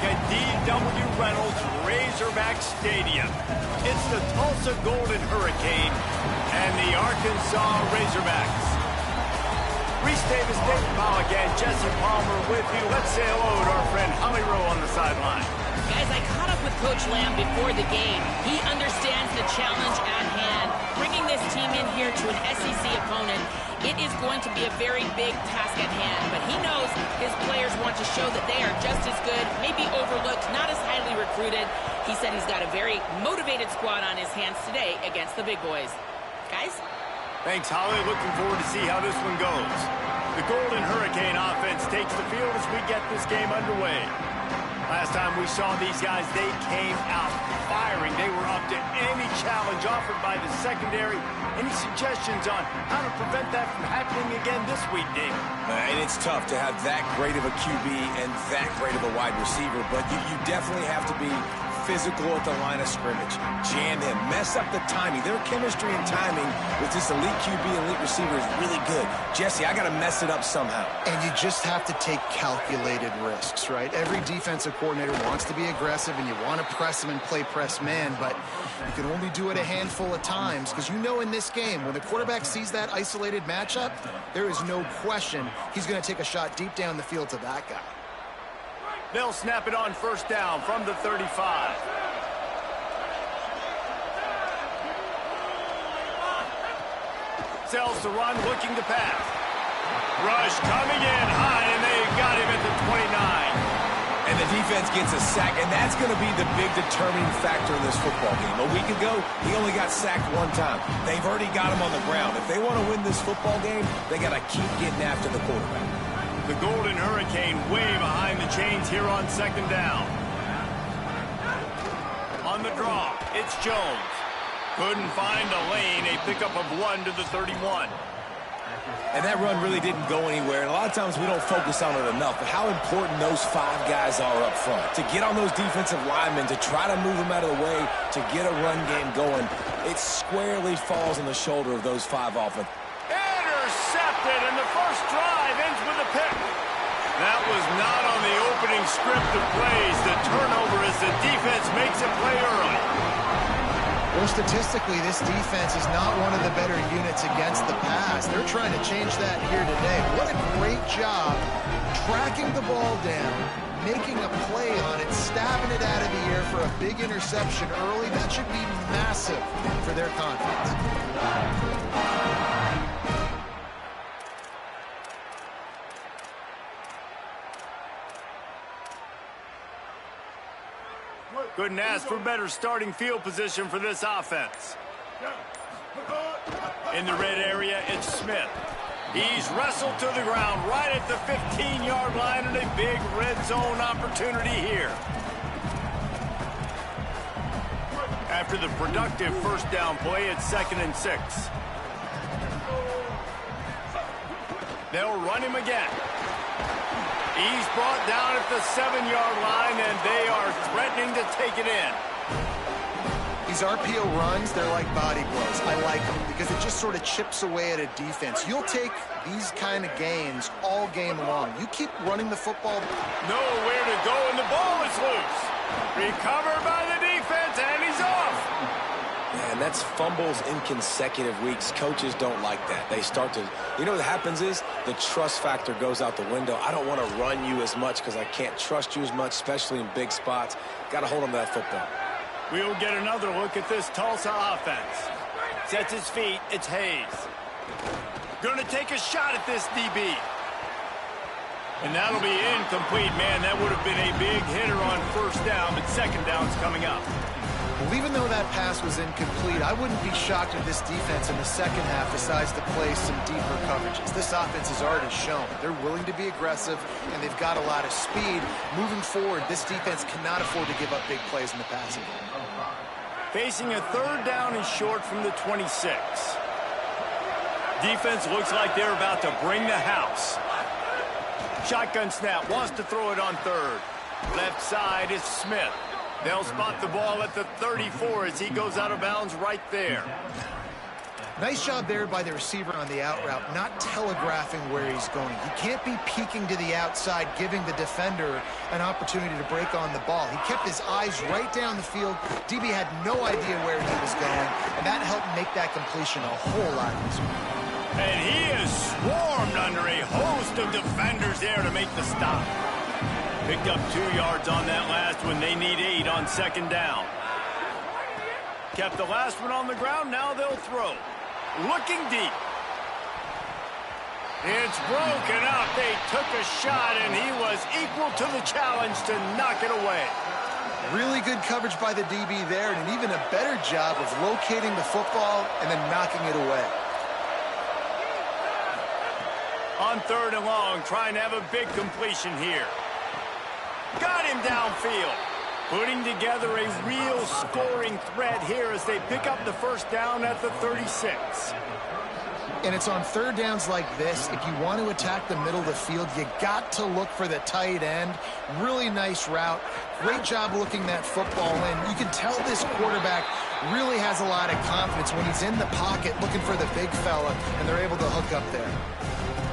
at D.W. Reynolds Razorback Stadium. It's the Tulsa Golden Hurricane and the Arkansas Razorbacks. Reese Davis, David Pollock, and Jesse Palmer with you. Let's say hello to our friend Holly Rowe on the sideline. Guys, I caught up with Coach Lamb before the game. He understands the challenge at hand. Bringing this team in here to an SEC opponent, it is going to be a very big task at hand. But he knows his players want to show that they are just as good, maybe overlooked, not as highly recruited. He said he's got a very motivated squad on his hands today against the big boys. Guys? Thanks, Holly. Looking forward to see how this one goes. The Golden Hurricane offense takes the field as we get this game underway. Last time we saw these guys, they came out firing. They were up to any challenge offered by the secondary. Any suggestions on how to prevent that from happening again this week, David? And it's tough to have that great of a QB and that great of a wide receiver, but you definitely have to be physical at the line of scrimmage. Jam him. Mess up the timing. Their chemistry and timing with this elite QB and elite receiver is really good. Jesse, I got to mess it up somehow. And you just have to take calculated risks, right? Every defensive coordinator wants to be aggressive, and you want to press them and play press man, but you can only do it a handful of times because you know in this game, when the quarterback sees that isolated matchup, there is no question he's going to take a shot deep down the field to that guy. They'll snap it on first down from the 35. Sells to run, looking to pass. Rush coming in high, and they got him at the 29. And the defense gets a sack, and that's going to be the big determining factor in this football game. A week ago, he only got sacked one time. They've already got him on the ground. If they want to win this football game, they got to keep getting after the quarterback. The Golden Hurricane way behind the chains here on second down. On the draw, it's Jones. Couldn't find a lane, a pickup of 1 to the 31. And that run really didn't go anywhere. And a lot of times we don't focus on it enough, but how important those 5 guys are up front. To get on those defensive linemen, to try to move them out of the way, to get a run game going, it squarely falls on the shoulder of those 5 offense. Intercepted, and the first drive ends with a pick. That was not on the opening script of plays. The turnover as the defense makes a play early. Well, statistically, this defense is not one of the better units against the pass. They're trying to change that here today. What a great job tracking the ball down, making a play on it, stabbing it out of the air for a big interception early. That should be massive for their confidence. Couldn't ask for better starting field position for this offense. In the red area, it's Smith. He's wrestled to the ground right at the 15-yard line, and a big red zone opportunity here. After the productive first down play, it's 2nd and 6. They'll run him again. He's brought down at the 7-yard line, and they are threatening to take it in. These RPO runs, they're like body blows. I like them because it just sort of chips away at a defense. You'll take these kind of gains all game long. You keep running the football. Nowhere to go, and the ball is loose. Recovered by the defense, and he's off. And that's fumbles in consecutive weeks. Coaches don't like that. They start to, you know what happens is the trust factor goes out the window. I don't want to run you as much because I can't trust you as much, especially in big spots. Got to hold on to that football. We'll get another look at this Tulsa offense. Sets his feet, it's Hayes. Gonna take a shot at this DB. And that'll be incomplete, man. That would have been a big hitter on first down, but second down's coming up. Well, even though that pass was incomplete, I wouldn't be shocked if this defense in the second half decides to play some deeper coverages. This offense has already shown they're willing to be aggressive, and they've got a lot of speed. Moving forward, this defense cannot afford to give up big plays in the passing game. Facing a third down and short from the 26. Defense looks like they're about to bring the house. Shotgun snap, wants to throw it on third. Left side is Smith. They'll spot the ball at the 34 as he goes out of bounds right there. Nice job there by the receiver on the out route, not telegraphing where he's going. He can't be peeking to the outside, giving the defender an opportunity to break on the ball. He kept his eyes right down the field. DB had no idea where he was going, and that helped make that completion a whole lot easier. And he is swarmed under a host of defenders there to make the stop. Picked up 2 yards on that last one. They need 8 on second down. Kept the last one on the ground. Now they'll throw. Looking deep. It's broken up. They took a shot, and he was equal to the challenge to knock it away. Really good coverage by the DB there, and an even a better job of locating the football and then knocking it away. On 3rd and long, trying to have a big completion here. Got him downfield. Putting together a real scoring threat here as they pick up the first down at the 36. And it's on 3rd downs like this. If you want to attack the middle of the field, you got to look for the tight end. Really nice route. Great job looking that football in. You can tell this quarterback really has a lot of confidence when he's in the pocket looking for the big fella, and they're able to hook up there.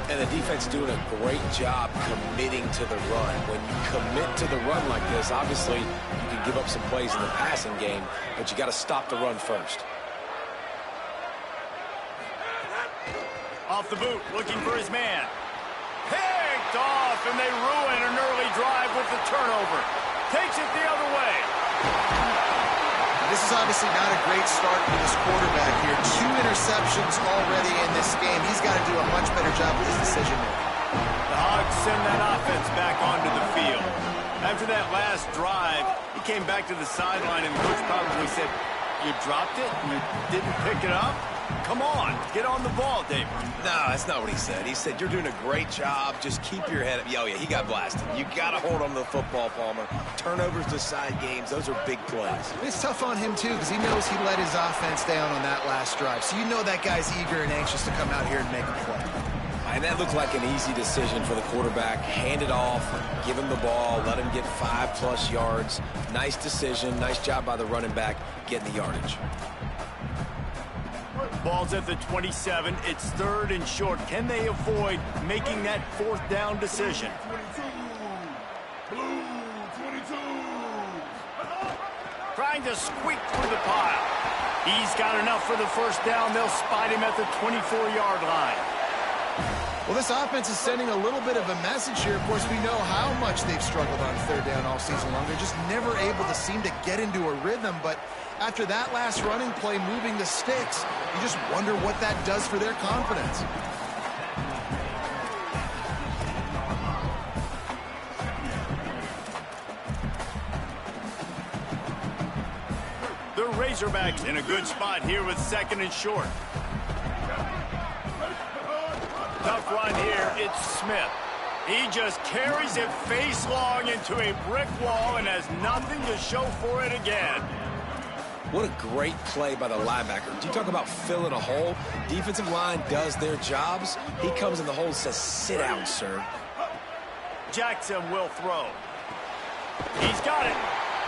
And the defense doing a great job committing to the run. When you commit to the run like this, obviously you can give up some plays in the passing game, but you got to stop the run first. Off the boot, looking for his man. Picked off, and they ruin an early drive with the turnover. Takes it the other way. This is obviously not a great start for this quarterback here. 2 interceptions already in this game. He's got to do a much better job with his decision-making. The Hogs send that offense back onto the field. After that last drive, he came back to the sideline, and the coach probably said, "You dropped it? You didn't pick it up? Come on, get on the ball, David." No, that's not what he said. He said, "You're doing a great job. Just keep your head up." Oh, yeah, he got blasted. You got to hold on to the football, Palmer. Turnovers decide games. Those are big plays. It's tough on him, too, because he knows he let his offense down on that last drive. So you know that guy's eager and anxious to come out here and make a play. And that looked like an easy decision for the quarterback. Hand it off, give him the ball, let him get 5+ yards. Nice decision. Nice job by the running back getting the yardage. Ball's at the 27. It's 3rd and short. Can they avoid making that 4th down decision? Trying to squeak through the pile. He's got enough for the first down. They'll spot him at the 24-yard line. Well, this offense is sending a little bit of a message here. Of course, we know how much they've struggled on 3rd down all season long. They're just never able to seem to get into a rhythm. But after that last running play, moving the sticks, you just wonder what that does for their confidence. The Razorbacks in a good spot here with 2nd and short. Tough run here. It's Smith. He just carries it face long into a brick wall and has nothing to show for it again. What a great play by the linebacker. Do you talk about filling a hole? Defensive line does their jobs. He comes in the hole and says, "Sit down, sir." Jackson will throw. He's got it.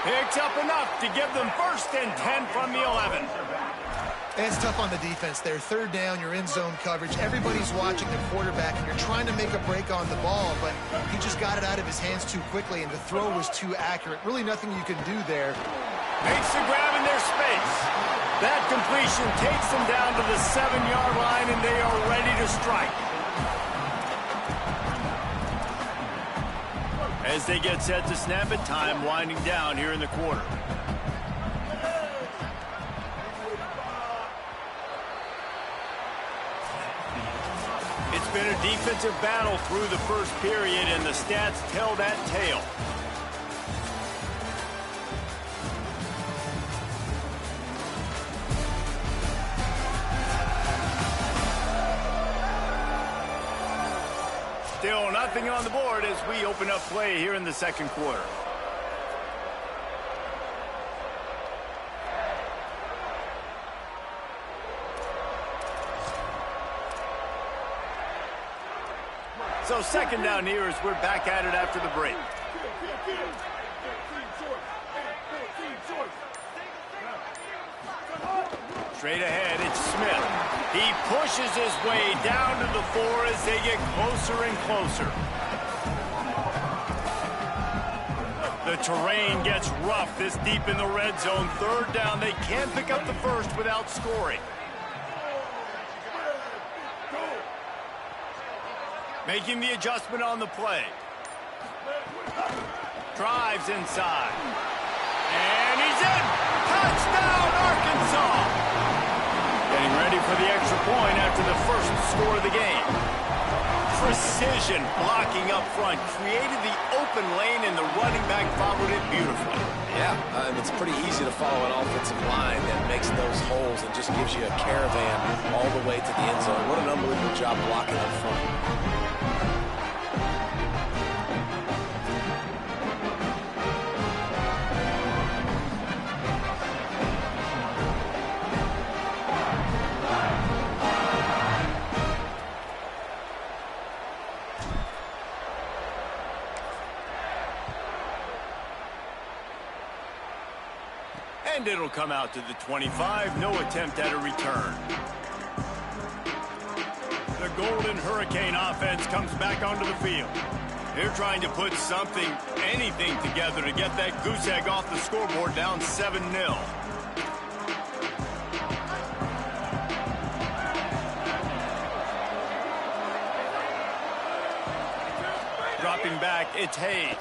Picks up enough to give them 1st and 10 from the 11. And it's tough on the defense there. 3rd down, you're in zone coverage. Everybody's watching the quarterback, and you're trying to make a break on the ball, but he just got it out of his hands too quickly, and the throw was too accurate. Really nothing you can do there. Makes the grab in their space. That completion takes them down to the 7-yard line, and they are ready to strike. As they get set to snap it, time winding down here in the quarter. It's been a defensive battle through the first period, and the stats tell that tale. Still nothing on the board as we open up play here in the 2nd quarter. So 2nd down here as we're back at it after the break. Straight ahead, it's Smith. He pushes his way down to the 4 as they get closer and closer. The terrain gets rough this deep in the red zone. Third down, they can't pick up the first without scoring. Making the adjustment on the play. Drives inside. And he's in! Touchdown, Arkansas! Getting ready for the extra point after the first score of the game. Precision blocking up front created the open lane, and the running back followed it beautifully. Yeah, it's pretty easy to follow an offensive line that makes those holes and just gives you a caravan all the way to the end zone. What an unbelievable job blocking up front. And it'll come out to the 25. No attempt at a return. The Golden Hurricane offense comes back onto the field. They're trying to put something, anything together to get that goose egg off the scoreboard down 7-0. Dropping back, it's Hayes.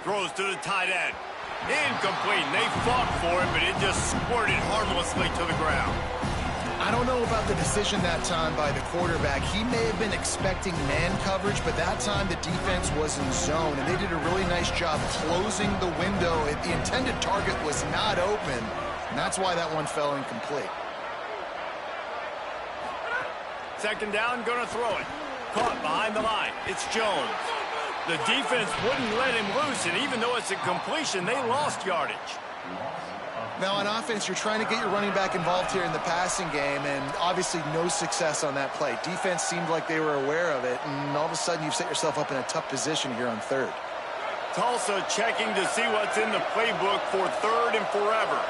Throws to the tight end. Incomplete. They fought for it, but it just squirted harmlessly to the ground. I don't know about the decision that time by the quarterback. He may have been expecting man coverage, but that time the defense was in zone, and they did a really nice job closing the window. The intended target was not open, and that's why that one fell incomplete. Second down, gonna throw it. Caught behind the line. It's Jones. The defense wouldn't let him loose, and even though it's a completion, they lost yardage. Now, on offense, you're trying to get your running back involved here in the passing game, and obviously no success on that play. Defense seemed like they were aware of it, and all of a sudden you've set yourself up in a tough position here on third. Tulsa checking to see what's in the playbook for third and forever.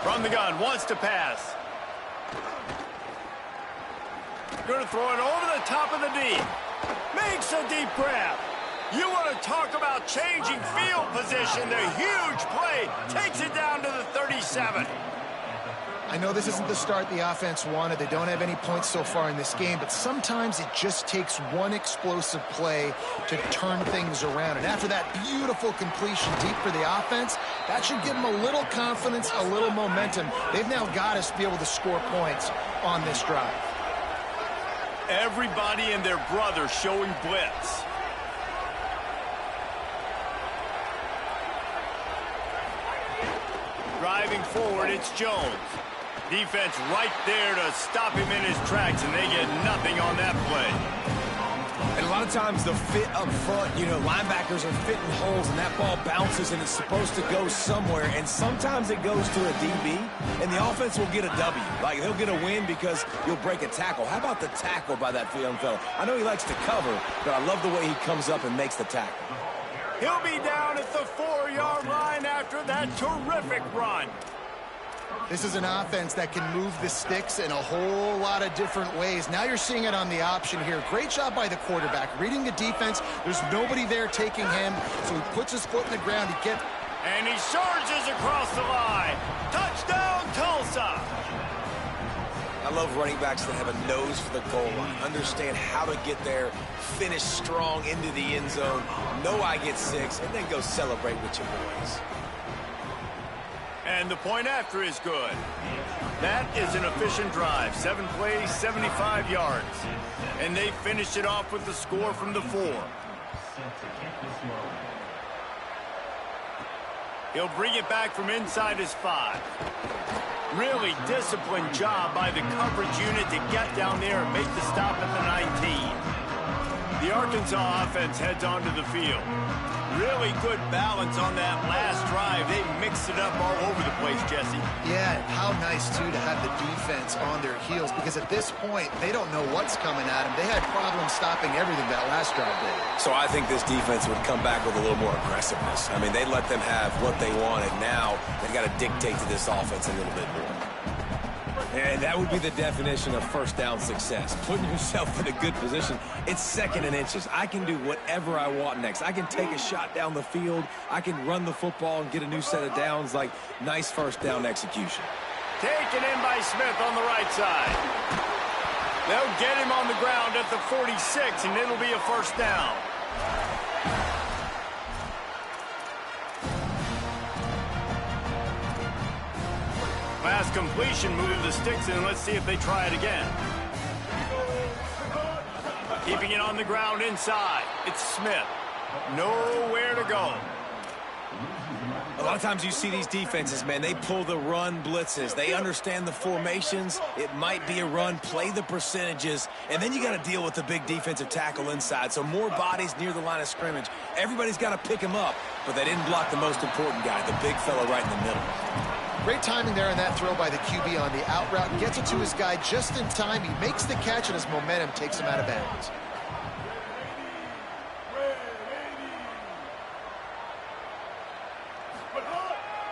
From the gun, wants to pass. Going to throw it over the top of the D. Makes a deep grab. You want to talk about changing field position. The huge play takes it down to the 37. I know this isn't the start the offense wanted. They don't have any points so far in this game, but sometimes it just takes one explosive play to turn things around. And after that beautiful completion deep for the offense, that should give them a little confidence, a little momentum. They've now got to be able to score points on this drive. Everybody and their brother showing blitz. Driving forward, it's Jones. Defense right there to stop him in his tracks, and they get nothing on that play. And a lot of times the fit up front, linebackers are fitting holes, and that ball bounces, and it's supposed to go somewhere, and sometimes it goes to a DB, and the offense will get a W. Like, they'll get a win because you'll break a tackle. How about the tackle by that young fella? I know he likes to cover, but I love the way he comes up and makes the tackle. He'll be down at the 4-yard line after that terrific run. This is an offense that can move the sticks in a whole lot of different ways. Now you're seeing it on the option here. Great job by the quarterback. Reading the defense, there's nobody there taking him, so he puts his foot in the ground. And he surges across the line. Touchdown, Tulsa! I love running backs that have a nose for the goal line. Understand how to get there, finish strong into the end zone, know I get 6, and then go celebrate with your boys. And the point after is good. That is an efficient drive. 7 plays, 75 yards. And they finished it off with the score from the 4. He'll bring it back from inside his 5. Really disciplined job by the coverage unit to get down there and make the stop at the 19. The Arkansas offense heads onto the field. Really good balance on that last drive. They mixed it up all over the place, Jesse. Yeah, how nice, too, to have the defense on their heels, because at this point, they don't know what's coming at them. They had problems stopping everything that last drive did. So I think this defense would come back with a little more aggressiveness. I mean, they let them have what they wanted. Now they've got to dictate to this offense a little bit more. And that would be the definition of first down success. Putting yourself in a good position. It's second and inches. I can do whatever I want next. I can take a shot down the field. I can run the football and get a new set of downs. Like, nice first down execution. Taken in by Smith on the right side. They'll get him on the ground at the 46, and it'll be a first down. Last completion, move the sticks in. Let's see if they try it again. Keeping it on the ground inside. It's Smith. Nowhere to go. A lot of times you see these defenses, man, they pull the run blitzes. They understand the formations. It might be a run, play the percentages, and then you got to deal with the big defensive tackle inside. So more bodies near the line of scrimmage. Everybody's got to pick him up, but they didn't block the most important guy, the big fella right in the middle. Great timing there on that throw by the QB on the out route. Gets it to his guy just in time. He makes the catch, and his momentum takes him out of bounds.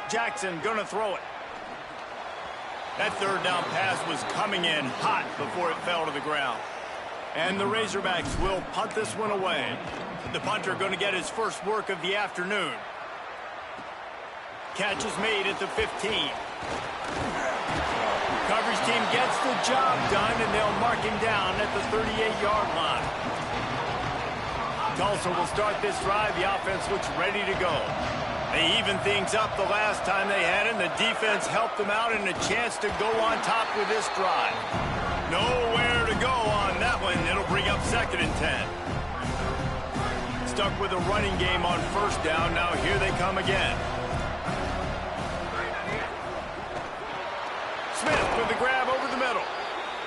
Jackson gonna throw it. That third down pass was coming in hot before it fell to the ground. And the Razorbacks will punt this one away. The punter gonna get his first work of the afternoon. Catch is made at the 15. Coverage team gets the job done, and they'll mark him down at the 38-yard line. Tulsa will start this drive. The offense looks ready to go. They evened things up the last time they had it, and the defense helped them out, and a chance to go on top with this drive. Nowhere to go on that one. It'll bring up second and 10. Stuck with a running game on first down. Now here they come again. Smith with the grab over the middle.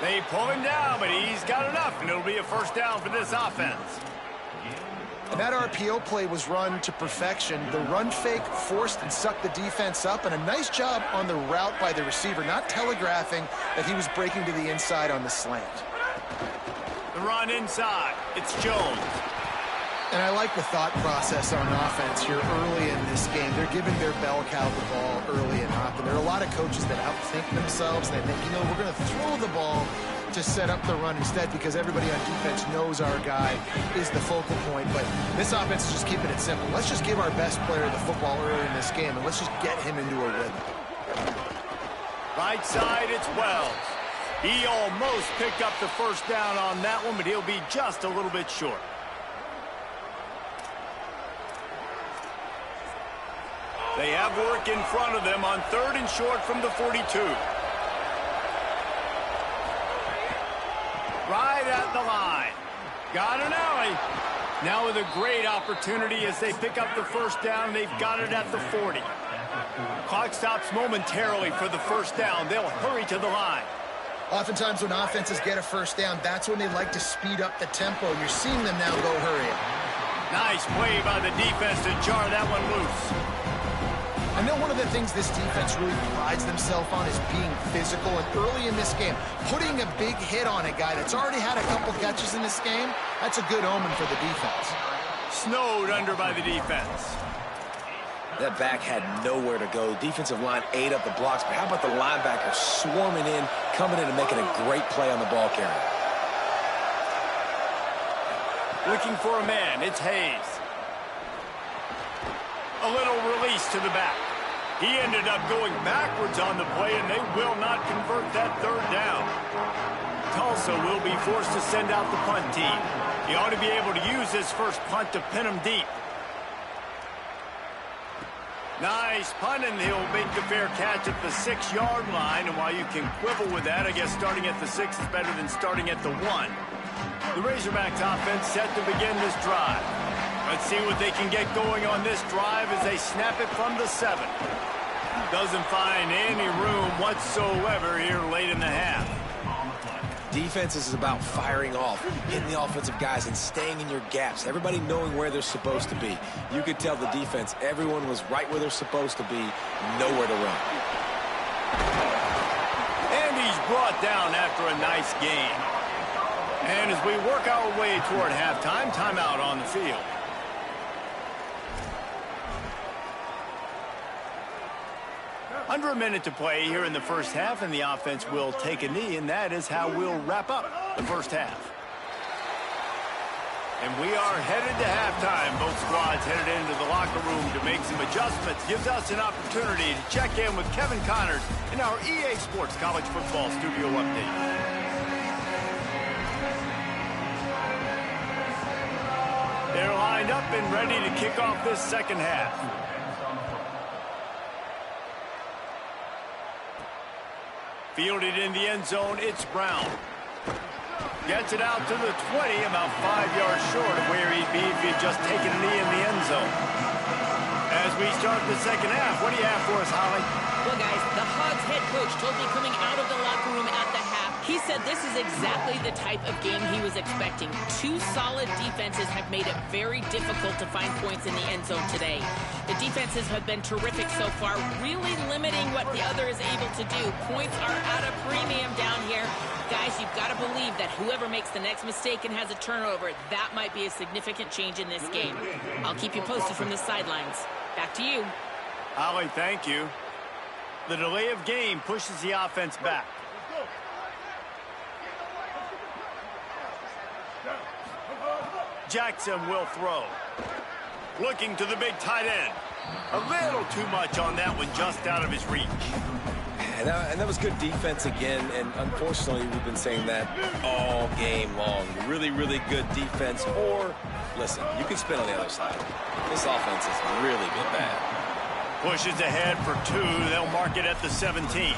They pull him down, but he's got enough, and it'll be a first down for this offense. And that RPO play was run to perfection. The run fake forced and sucked the defense up, and a nice job on the route by the receiver, not telegraphing that he was breaking to the inside on the slant. The run inside. It's Jones. And I like the thought process on offense here early in this game. They're giving their bell cow the ball early and often. There are a lot of coaches that outthink themselves. They think, we're going to throw the ball to set up the run instead because everybody on defense knows our guy is the focal point. But this offense is just keeping it simple. Let's just give our best player the football early in this game, and let's just get him into a rhythm. Right side, it's Wells. He almost picked up the first down on that one, but he'll be just a little bit short. They have work in front of them on third and short from the 42. Right at the line. Got an alley. Now with a great opportunity as they pick up the first down. They've got it at the 40. Clock stops momentarily for the first down. They'll hurry to the line. Oftentimes when offenses get a first down, that's when they like to speed up the tempo. You're seeing them now go hurry. Nice play by the defense to jar that one loose. I know one of the things this defense really prides themselves on is being physical, and early in this game, putting a big hit on a guy that's already had a couple catches in this game, that's a good omen for the defense. Snowed under by the defense. That back had nowhere to go. Defensive line ate up the blocks, but how about the linebacker swarming in, coming in and making a great play on the ball carrier? Looking for a man, it's Hayes. A little release to the back. He ended up going backwards on the play, and they will not convert that third down. Tulsa will be forced to send out the punt team. He ought to be able to use this first punt to pin him deep. Nice punt, and he'll make the fair catch at the 6-yard line. And while you can quibble with that, I guess starting at the 6 is better than starting at the 1. The Razorbacks offense set to begin this drive. Let's see what they can get going on this drive as they snap it from the 7. Doesn't find any room whatsoever here late in the half. Defense is about firing off, hitting the offensive guys, and staying in your gaps. Everybody knowing where they're supposed to be. You could tell the defense, everyone was right where they're supposed to be, nowhere to run. And he's brought down after a nice gain. And as we work our way toward halftime, timeout on the field. Under a minute to play here in the first half, and the offense will take a knee, and that is how we'll wrap up the first half. And we are headed to halftime. Both squads headed into the locker room to make some adjustments. Gives us an opportunity to check in with Kevin Connors in our EA Sports College Football Studio Update. They're lined up and ready to kick off this second half. Fielded in the end zone, it's Brown. Gets it out to the 20, about 5 yards short of where he'd be if he'd just taken a knee in the end zone. As we start the second half, what do you have for us, Holly? Well, guys, the Hogs head coach told me coming out of the locker room at the half, he said this is exactly the type of game he was expecting. Two solid defenses have made it very difficult to find points in the end zone today. The defenses have been terrific so far, really limiting what the other is able to do. Points are at a premium down here. Guys, you've got to believe that whoever makes the next mistake and has a turnover, that might be a significant change in this game. I'll keep you posted from the sidelines. Back to you. Holly, thank you. The delay of game pushes the offense back. Jackson will throw. Looking to the big tight end. A little too much on that one, just out of his reach. And that was good defense again, and unfortunately, we've been saying that all game long. Really, really good defense, or, listen, you can spin on the other side. This offense has really been bad. Pushes ahead for 2. They'll mark it at the 17.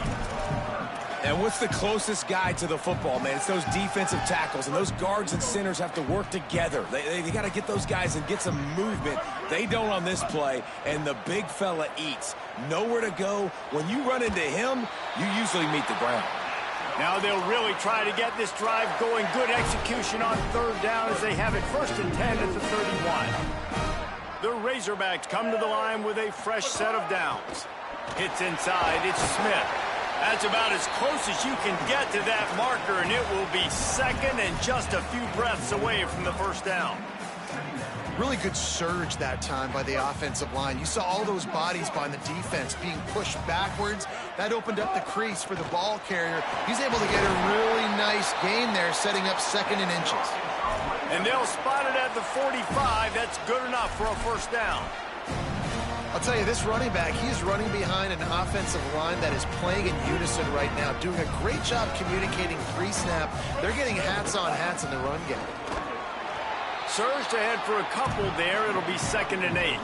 And what's the closest guy to the football, man? It's those defensive tackles, and those guards and centers have to work together. They got to get those guys and get some movement. They don't on this play, and the big fella eats. Nowhere to go. When you run into him, you usually meet the ground. Now they'll really try to get this drive going. Good execution on third down as they have it 1st and 10 at the 31. The Razorbacks come to the line with a fresh set of downs. Hits inside. It's Smith. That's about as close as you can get to that marker, and it will be second and just a few breaths away from the first down. Really good surge that time by the offensive line. You saw all those bodies behind the defense being pushed backwards. That opened up the crease for the ball carrier. He's able to get a really nice gain there, setting up 2nd and inches. And they'll spot it at the 45. That's good enough for a first down. I'll tell you, this running back, he's running behind an offensive line that is playing in unison right now, doing a great job communicating pre-snap. They're getting hats on hats in the run game. Surged ahead for a couple there. It'll be 2nd and 8.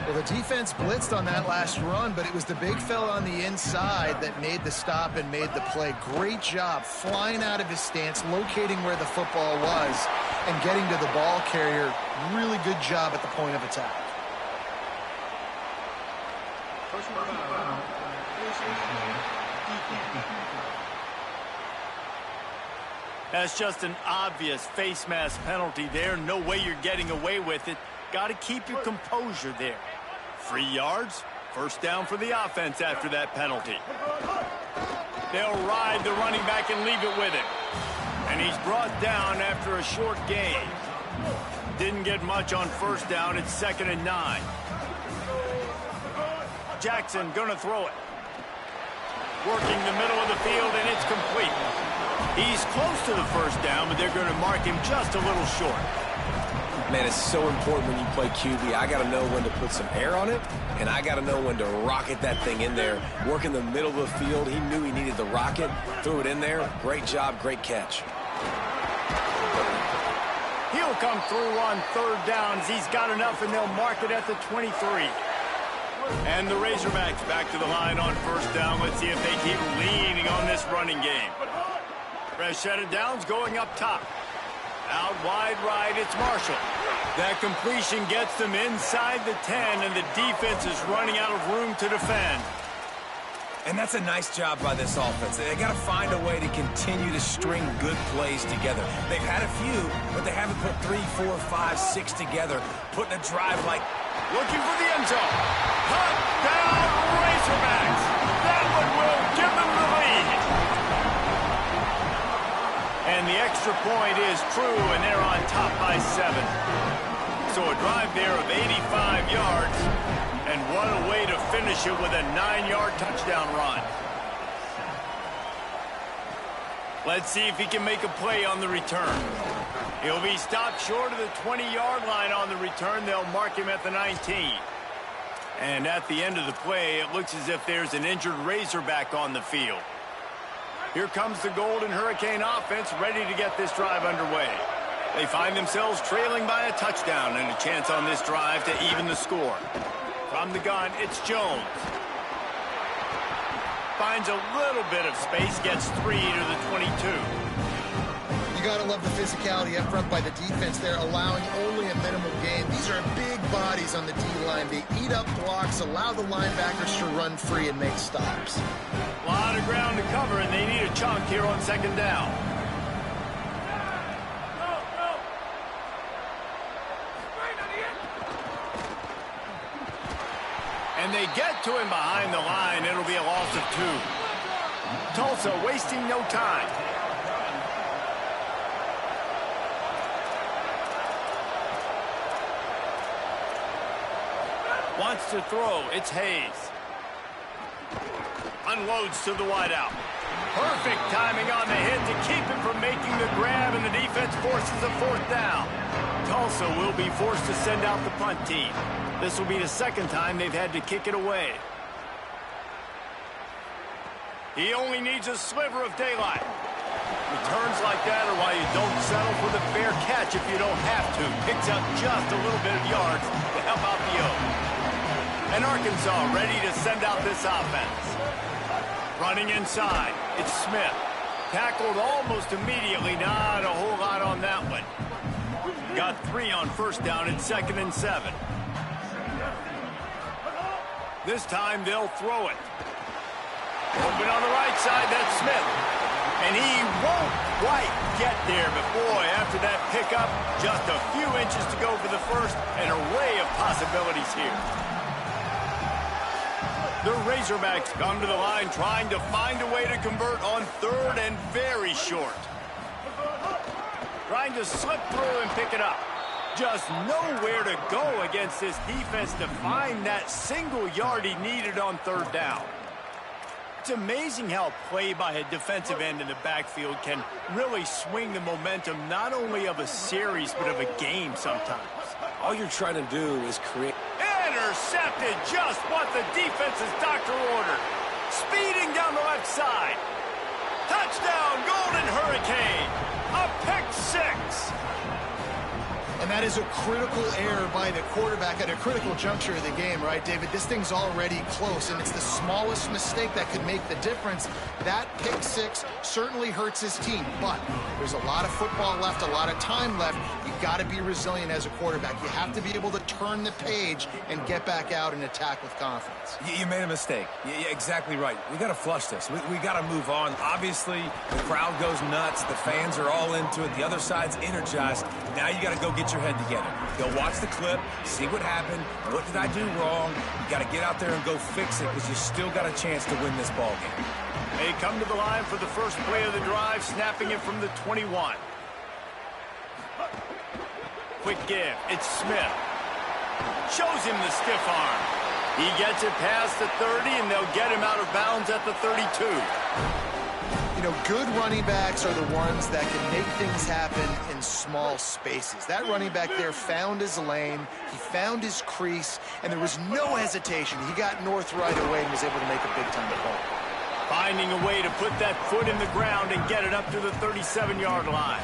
Well, the defense blitzed on that last run, but it was the big fella on the inside that made the stop and made the play. Great job flying out of his stance, locating where the football was, and getting to the ball carrier. Really good job at the point of attack. That's just an obvious face mask penalty there. No way you're getting away with it. Got to keep your composure there. 3 yards, first down for the offense after that penalty. They'll ride the running back and leave it with him. And he's brought down after a short gain. Didn't get much on first down. It's 2nd and 9. Jackson gonna throw it. Working the middle of the field, and it's complete. He's close to the first down, but they're going to mark him just a little short. Man, it's so important when you play QB. I got to know when to put some air on it, and I got to know when to rocket that thing in there. Work in the middle of the field. He knew he needed the rocket. Threw it in there. Great job, great catch. He'll come through on third downs. He's got enough, and they'll mark it at the 23. And the Razorbacks back to the line on first down. Let's see if they keep leaning on this running game. Fresh set of downs going up top. Out wide right, it's Marshall. That completion gets them inside the 10, and the defense is running out of room to defend. And that's a nice job by this offense. They got to find a way to continue to string good plays together. They've had a few, but they haven't put 3, 4, 5, 6 together, putting a drive like... Looking for the end zone. Touchdown, Razorbacks. That one will give them the lead. And the extra point is true, and they're on top by 7. So a drive there of 85 yards. And what a way to finish it with a 9-yard touchdown run. Let's see if he can make a play on the return. He'll be stopped short of the 20-yard line on the return. They'll mark him at the 19. And at the end of the play, it looks as if there's an injured Razorback on the field. Here comes the Golden Hurricane offense ready to get this drive underway. They find themselves trailing by a touchdown and a chance on this drive to even the score. From the gun, it's Jones. Finds a little bit of space, gets 3 to the 22. You got to love the physicality up front by the defense there, allowing only a minimal gain. These are big bodies on the D-line. They eat up blocks, allow the linebackers to run free and make stops. A lot of ground to cover, and they need a chunk here on second down. And they get to him behind the line. It'll be a loss of 2. Tulsa wasting no time. Wants to throw. It's Hayes. Unloads to the wideout. Perfect timing on the hit to keep him from making the grab, and the defense forces a 4th down. Tulsa will be forced to send out the punt team. This will be the 2nd time they've had to kick it away. He only needs a sliver of daylight. Returns like that are why you don't settle for the fair catch if you don't have to. Picks up just a little bit of yards to help out the O. And Arkansas ready to send out this offense. Running inside, it's Smith. Tackled almost immediately. Not a whole lot on that one. Got 3 on 1st down and 2nd and 7. This time they'll throw it. Open on the right side, that's Smith. And he won't quite get there, but boy, after that pickup, just a few inches to go for the first, an array of possibilities here. The Razorbacks come to the line trying to find a way to convert on 3rd and very short. Trying to slip through and pick it up. Just nowhere to go against this defense to find that single yard he needed on 3rd down. It's amazing how play by a defensive end in the backfield can really swing the momentum not only of a series but of a game sometimes. All you're trying to do is create... Intercepted, just what the defense's doctor ordered. Speeding down the left side. Touchdown, Golden Hurricane. A pick 6. And that is a critical error by the quarterback at a critical juncture of the game, right, David? This thing's already close, and it's the smallest mistake that could make the difference. That pick 6 certainly hurts his team, but there's a lot of football left, a lot of time left. You've got to be resilient as a quarterback. You have to be able to turn the page and get back out and attack with confidence. You made a mistake. Yeah, exactly right. We got to flush this. We got to move on. Obviously, the crowd goes nuts. The fans are all into it. The other side's energized. Now you got to go get your head together. Go watch the clip, see what happened. What did I do wrong? You got to get out there and go fix it because you still got a chance to win this ball game. They come to the line for the first play of the drive, snapping it from the 21. Quick give. It's Smith. Shows him the stiff arm. He gets it past the 30, and they'll get him out of bounds at the 32. You know, good running backs are the ones that can make things happen in small spaces. That running back there found his lane, he found his crease, and there was no hesitation. He got north right away and was able to make a big-time play. Finding a way to put that foot in the ground and get it up to the 37-yard line.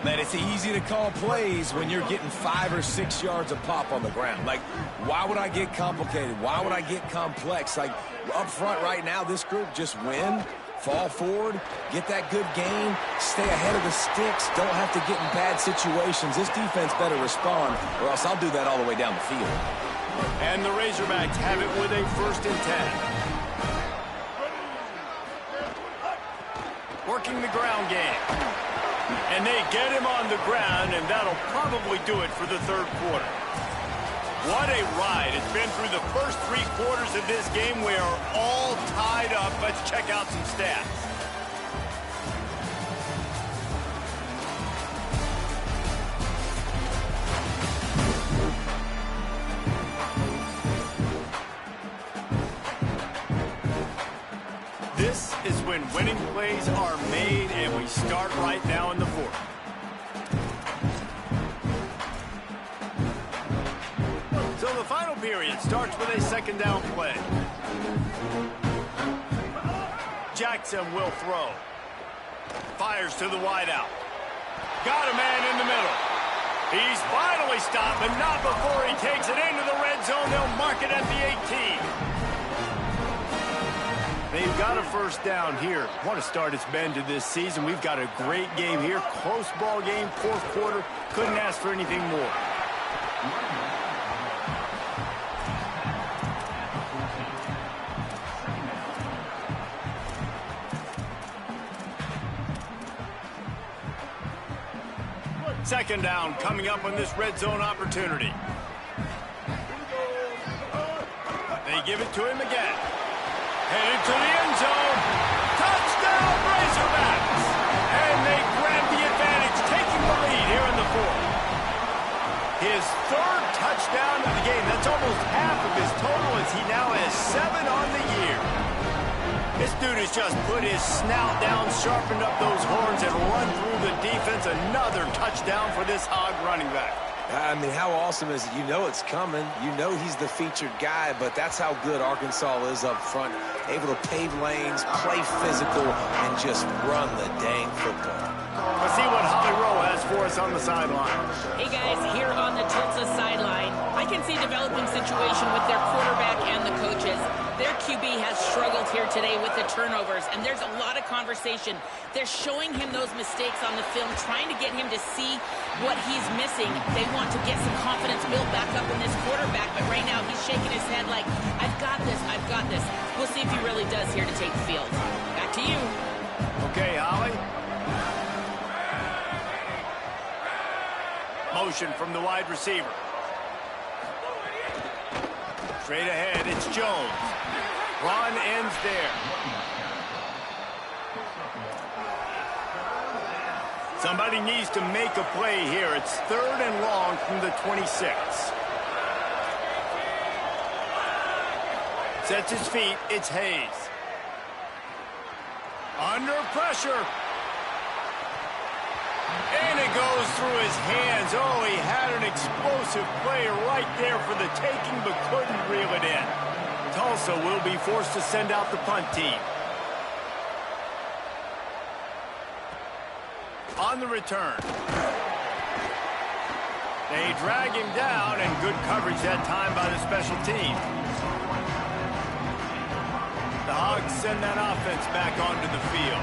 Man, it's easy to call plays when you're getting 5 or 6 yards of pop on the ground. Like, why would I get complicated? Why would I get complex? Like, up front right now, this group just win. Fall forward, get that good gain, stay ahead of the sticks, don't have to get in bad situations. This defense better respond, or else I'll do that all the way down the field. And the Razorbacks have it with a 1st and 10. working the ground game. And they get him on the ground, and that'll probably do it for the third quarter. What a ride. It's been through the first 3 quarters of this game. We are all tied up. Let's check out some stats. This is when winning plays are made, and we start right now in the fourth. So the final period starts with a second down play. Jackson will throw. Fires to the wideout. Got a man in the middle. He's finally stopped, but not before he takes it into the red zone. They'll mark it at the 18. They've got a first down here. What a start it's been to this season. We've got a great game here. Close ball game, fourth quarter. Couldn't ask for anything more. Second down coming up on this red zone opportunity. They give it to him again. Headed to the end zone. Touchdown, Razorbacks! And they grab the advantage, taking the lead here in the fourth. His third touchdown of the game. That's almost half of his total as he now has 7 on the year. This dude has just put his snout down, sharpened up those horns, and run through the defense. Another touchdown for this Hog running back. I mean, how awesome is it? You know it's coming. You know he's the featured guy, but that's how good Arkansas is up front. Able to pave lanes, play physical, and just run the dang football. Let's see what Holly Rowe has for us on the sideline. Hey, guys, here on the Tulsa sideline, I can see a developing situation with their quarterback and the coaches. Their QB has struggled here today with the turnovers, and there's a lot of conversation. They're showing him those mistakes on the film, trying to get him to see what he's missing. They want to get some confidence built back up in this quarterback, but right now he's shaking his head like, I've got this, I've got this. We'll see if he really does here to take the field. Back to you. Okay, Holly. Motion from the wide receiver. Straight ahead, it's Jones. Run ends there. Somebody needs to make a play here. It's 3rd and long from the 26. Sets his feet. It's Hayes. Under pressure. And it goes through his hands. Oh, he had an explosive play right there for the taking, but couldn't reel it in. Tulsa will be forced to send out the punt team. On the return. They drag him down, and good coverage that time by the special team. The Hogs send that offense back onto the field.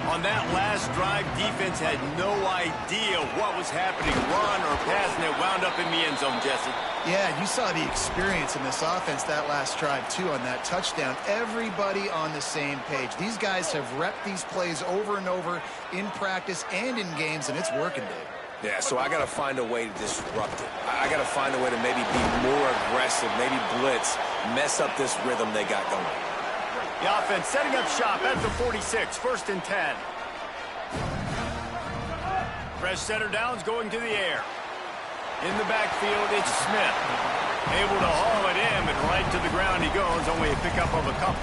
On that last drive, defense had no idea what was happening, run or pass, and it wound up in the end zone, Jesse. Yeah, you saw the experience in this offense that last drive, too, on that touchdown. Everybody on the same page. These guys have repped these plays over and over in practice and in games, and it's working, Dave. Yeah, so I got to find a way to disrupt it. I got to find a way to maybe be more aggressive, maybe blitz, mess up this rhythm they got going. The offense setting up shop at the 46, 1st and 10. Fresh center downs going to the air. In the backfield, it's Smith. Able to haul it in, and right to the ground he goes, only a pickup of a couple.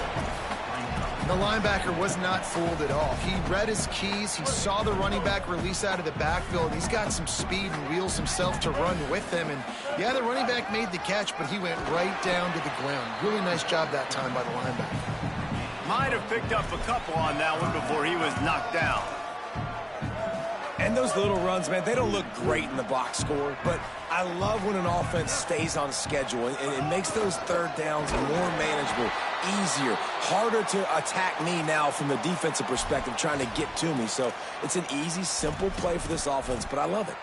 The linebacker was not fooled at all. He read his keys. He saw the running back release out of the backfield. He's got some speed and wheels himself to run with them. And, yeah, the running back made the catch, but he went right down to the ground. Really nice job that time by the linebacker. Might have picked up a couple on that one before he was knocked down. And those little runs, man, they don't look great in the box score, but I love when an offense stays on schedule, and it makes those third downs more manageable, easier, harder to attack me now from the defensive perspective trying to get to me. So it's an easy, simple play for this offense, but I love it.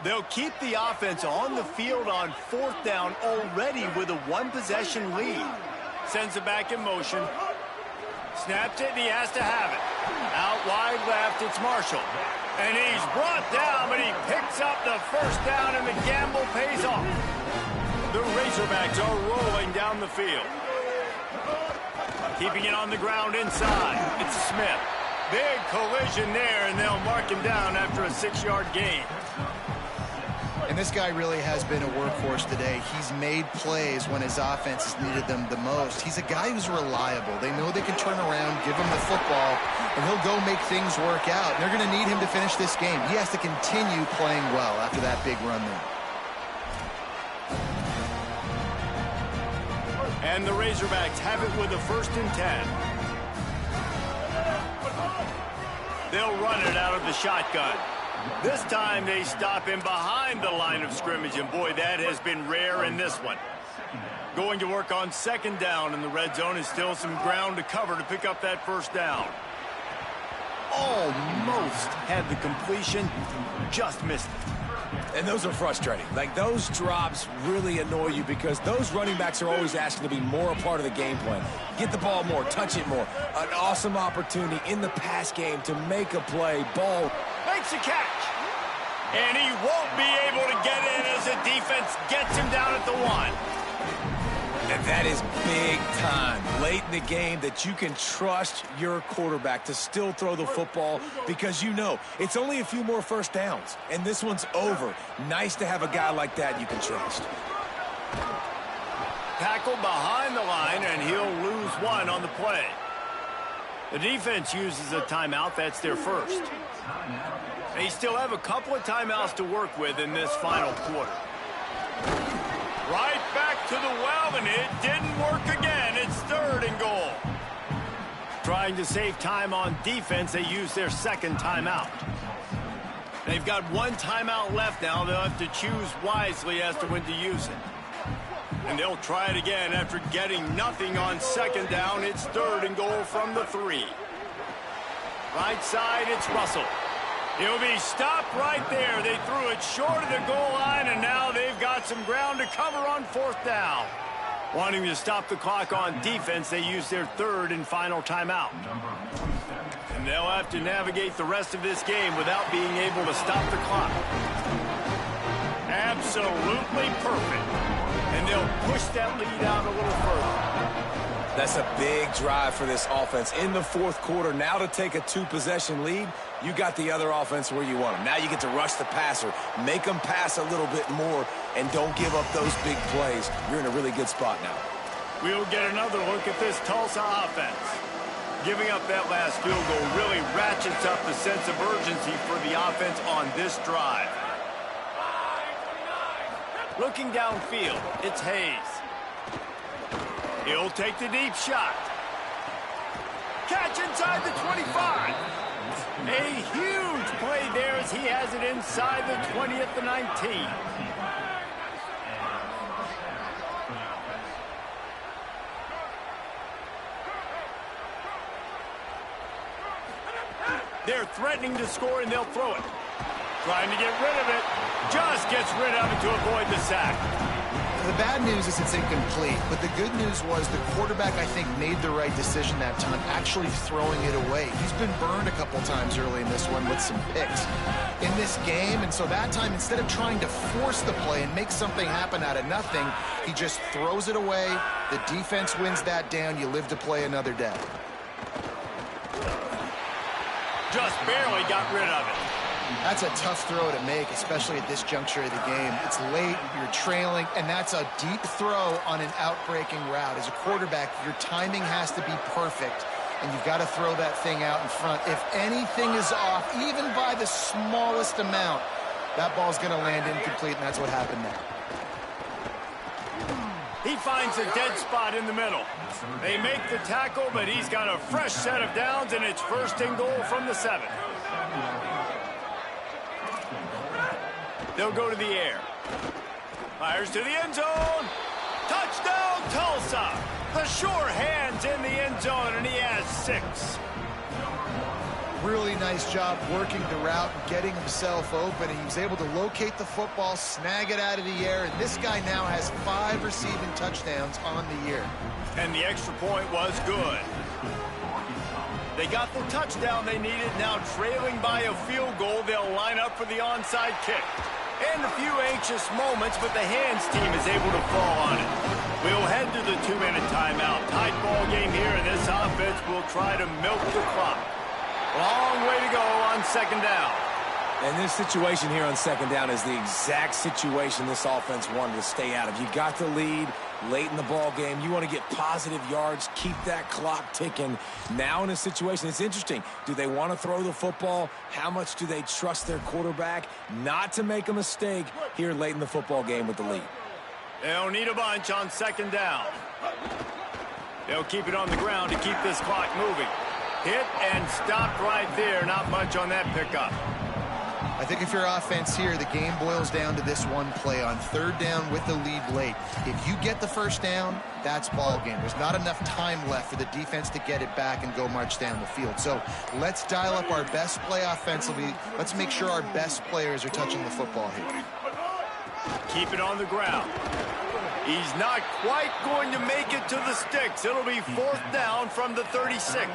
They'll keep the offense on the field on 4th down already with a 1-possession lead. Sends it back in motion. Snaps it, and he has to have it. Out wide left, it's Marshall. And he's brought down, but he picks up the first down, and the gamble pays off. The Razorbacks are rolling down the field. Keeping it on the ground inside. It's Smith. Big collision there, and they'll mark him down after a 6-yard gain. And this guy really has been a workhorse today. He's made plays when his offense has needed them the most. He's a guy who's reliable. They know they can turn around, give him the football, and he'll go make things work out. And they're going to need him to finish this game. He has to continue playing well after that big run there. And the Razorbacks have it with a 1st and 10. They'll run it out of the shotgun. This time they stop him behind the line of scrimmage, and boy, that has been rare in this one. Going to work on 2nd down in the red zone, and still some ground to cover to pick up that 1st down. Almost had the completion, just missed it. And those are frustrating. Like, those drops really annoy you because those running backs are always asking to be more a part of the game plan. Get the ball more, touch it more. An awesome opportunity in the pass game to make a play. Ball makes a catch. And he won't be able to get in as the defense gets him down at the 1. And that is big time late in the game that you can trust your quarterback to still throw the football because you know it's only a few more 1st downs, and this one's over. Nice to have a guy like that you can trust. Tackled behind the line, and he'll lose 1 on the play. The defense uses a timeout. That's their 1st. They still have a couple of timeouts to work with in this final quarter. Right back to the well, and it didn't work again. It's 3rd and goal. Trying to save time on defense, they use their 2nd timeout. They've got 1 timeout left now. They'll have to choose wisely as to when to use it. And they'll try it again after getting nothing on 2nd down. It's 3rd and goal from the 3. Right side, it's Russell. He'll be stopped right there. They threw it short of the goal line, and now they've got some ground to cover on 4th down. Wanting to stop the clock on defense, they use their 3rd and final timeout. And they'll have to navigate the rest of this game without being able to stop the clock. Absolutely perfect. And they'll push that lead out a little further. That's a big drive for this offense in the 4th quarter. Now to take a 2-possession lead, you got the other offense where you want them. Now you get to rush the passer, make them pass a little bit more, and don't give up those big plays. You're in a really good spot now. We'll get another look at this Tulsa offense. Giving up that last field goal really ratchets up the sense of urgency for the offense on this drive. Looking downfield, it's Hayes. He'll take the deep shot. Catch inside the 25. A huge play there as he has it inside the 20 at the 19. They're threatening to score, and they'll throw it. Trying to get rid of it. Just gets rid of it to avoid the sack. The bad news is it's incomplete, but the good news was the quarterback, I think, made the right decision that time, actually throwing it away. He's been burned a couple times early in this one with some picks in this game, and so that time, instead of trying to force the play and make something happen out of nothing, he just throws it away. The defense wins that down. You live to play another day. Just barely got rid of it. That's a tough throw to make, especially at this juncture of the game. It's late, you're trailing, and that's a deep throw on an out-breaking route. As a quarterback, your timing has to be perfect, and you've got to throw that thing out in front. If anything is off, even by the smallest amount, that ball's going to land incomplete, and that's what happened there. He finds a dead spot in the middle. They make the tackle, but he's got a fresh set of downs, and it's 1st and goal from the 7. They'll go to the air. Fires to the end zone. Touchdown, Tulsa. The sure hand's in the end zone, and he has 6. really nice job working the route and getting himself open. He was able to locate the football, snag it out of the air, and this guy now has 5 receiving touchdowns on the year. And the extra point was good. They got the touchdown they needed. Now trailing by a field goal, they'll line up for the onside kick. And a few anxious moments, but the hands team is able to fall on it. We'll head to the 2-minute timeout. Tight ball game here, and this offense will try to milk the clock. Long way to go on second down. And this situation here on second down is the exact situation this offense wanted to stay out of. You got the lead late in the ball game. You want to get positive yards, keep that clock ticking. Now in a situation, it's interesting. Do they want to throw the football? How much do they trust their quarterback not to make a mistake here late in the football game with the lead? They'll need a bunch on second down. They'll keep it on the ground to keep this clock moving. Hit and stopped right there. Not much on that pickup. I think if you're offense here, the game boils down to this one play on third down with the lead late. If you get the first down, that's ball game. There's not enough time left for the defense to get it back and go march down the field. So let's dial up our best play offensively. Let's make sure our best players are touching the football here. Keep it on the ground. He's not quite going to make it to the sticks. It'll be 4th down from the 36.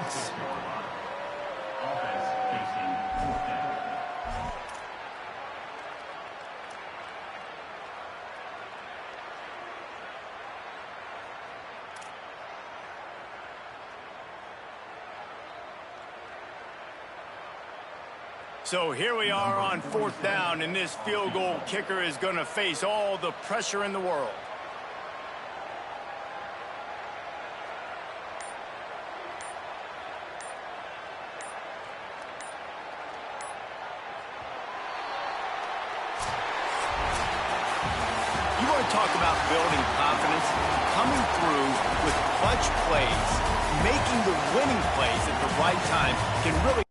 So here we are on 4th down, and this field goal kicker is going to face all the pressure in the world. You want to talk about building confidence? Coming through with clutch plays, making the winning plays at the right time can really